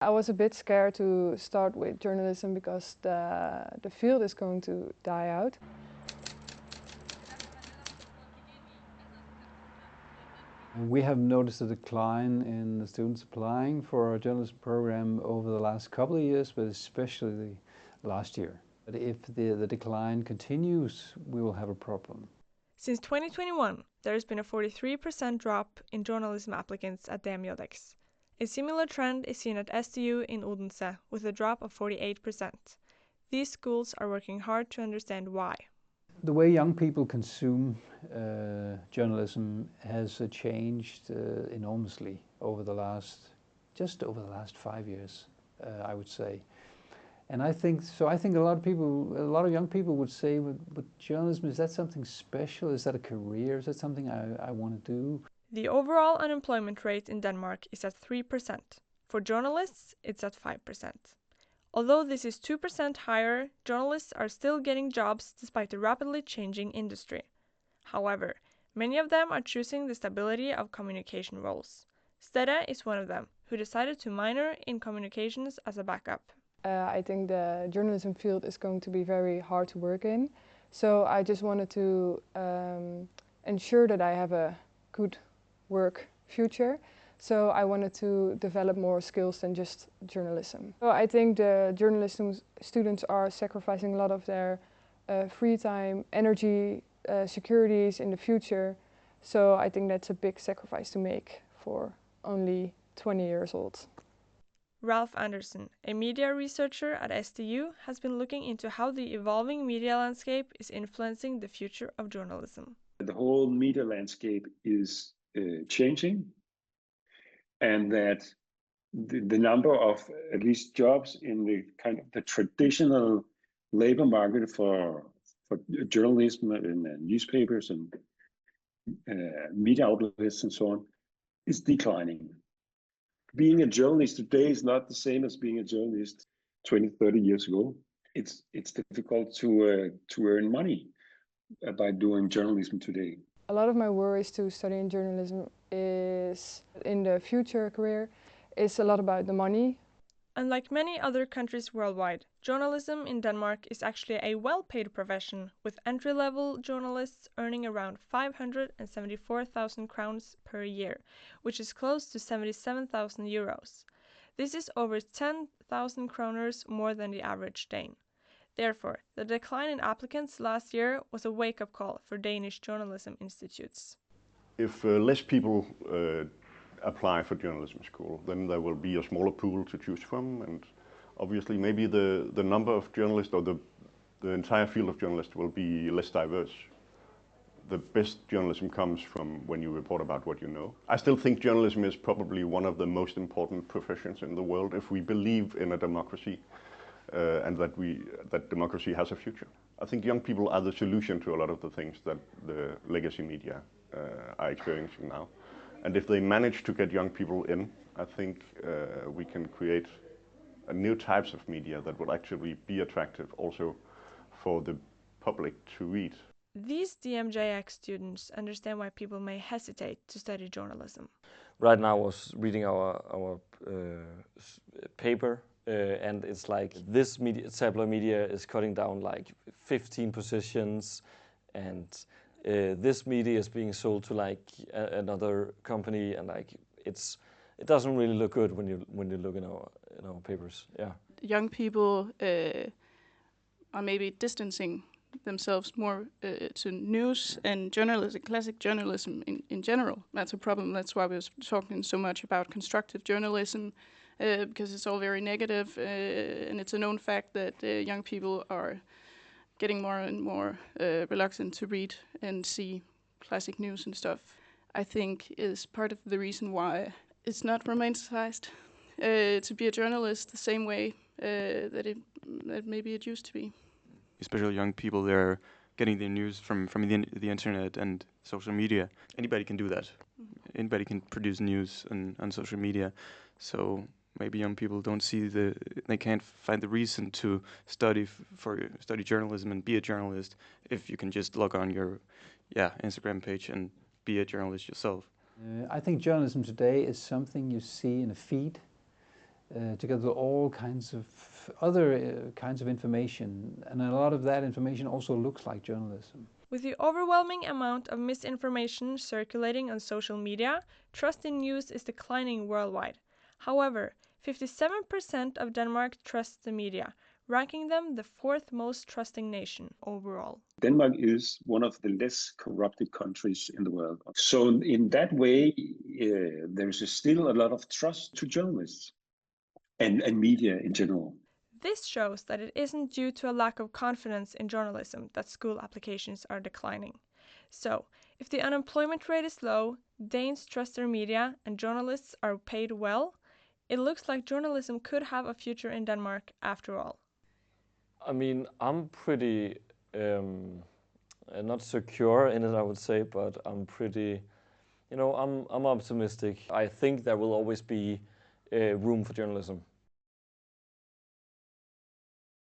I was a bit scared to start with journalism because the field is going to die out. We have noticed a decline in the students applying for our journalism program over the last couple of years, but especially last year. But if the decline continues, we will have a problem. Since 2021, there has been a 43% drop in journalism applicants at DMJX. A similar trend is seen at STU in Odense, with a drop of 48%. These schools are working hard to understand why. The way young people consume journalism has changed enormously over the last 5 years, I would say. And I think a lot of young people would say, but journalism, is that something special? Is that a career? Is that something I want to do? The overall unemployment rate in Denmark is at 3%. For journalists, it's at 5%. Although this is 2% higher, journalists are still getting jobs despite the rapidly changing industry. However, many of them are choosing the stability of communication roles. Stede is one of them, who decided to minor in communications as a backup. I think the journalism field is going to be very hard to work in. So I just wanted to ensure that I have a good work future. So I wanted to develop more skills than just journalism. So I think the journalism students are sacrificing a lot of their free time, energy, securities in the future. So I think that's a big sacrifice to make for only 20 years old. Ralph Anderson, a media researcher at STU, has been looking into how the evolving media landscape is influencing the future of journalism. The whole media landscape is changing, and that the number of at least jobs in the kind of the traditional labor market for journalism and newspapers and media outlets and so on is declining. Being a journalist today is not the same as being a journalist 20, 30 years ago. It's difficult to earn money by doing journalism today. A lot of my worries to studying journalism is in the future career is a lot about the money. Unlike many other countries worldwide, journalism in Denmark is actually a well-paid profession, with entry-level journalists earning around 574,000 crowns per year, which is close to 77,000 euros. This is over 10,000 kroners more than the average Dane. Therefore, the decline in applicants last year was a wake-up call for Danish journalism institutes. If less people apply for journalism school, then there will be a smaller pool to choose from, and obviously maybe the number of journalists or the entire field of journalists will be less diverse. The best journalism comes from when you report about what you know. I still think journalism is probably one of the most important professions in the world if we believe in a democracy and that democracy has a future. I think young people are the solution to a lot of the things that the legacy media are experiencing now. And if they manage to get young people in, I think we can create new types of media that will actually be attractive also for the public to read. These DMJX students understand why people may hesitate to study journalism. Right now I was reading our paper and it's like this tabloid media is cutting down like 15 positions, and this media is being sold to like another company, and like it doesn't really look good when you look in our papers. Yeah. Young people are maybe distancing themselves more to news and journalism, classic journalism in general. That's a problem. That's why we're talking so much about constructive journalism, because it's all very negative, and it's a known fact that young people are getting more and more reluctant to read and see classic news and stuff. I think is part of the reason why it's not romanticized to be a journalist the same way that maybe it used to be. Especially young people, they're getting their news from the internet and social media. Anybody can do that. Mm-hmm. Anybody can produce news on social media. So maybe young people they can't find the reason to study journalism and be a journalist if you can just log on your Instagram page and be a journalist yourself. I think journalism today is something you see in a feed. together with all kinds of other kinds of information, and a lot of that information also looks like journalism. With the overwhelming amount of misinformation circulating on social media, trust in news is declining worldwide. However, 57% of Denmark trusts the media, ranking them the fourth most trusting nation overall. Denmark is one of the less corrupted countries in the world. So in that way, there's still a lot of trust to journalists and media in general. This shows that it isn't due to a lack of confidence in journalism that school applications are declining. So, if the unemployment rate is low, Danes trust their media, and journalists are paid well, it looks like journalism could have a future in Denmark after all. I mean, I'm pretty not secure in it, I would say, but I'm pretty, I'm optimistic. I think there will always be room for journalism.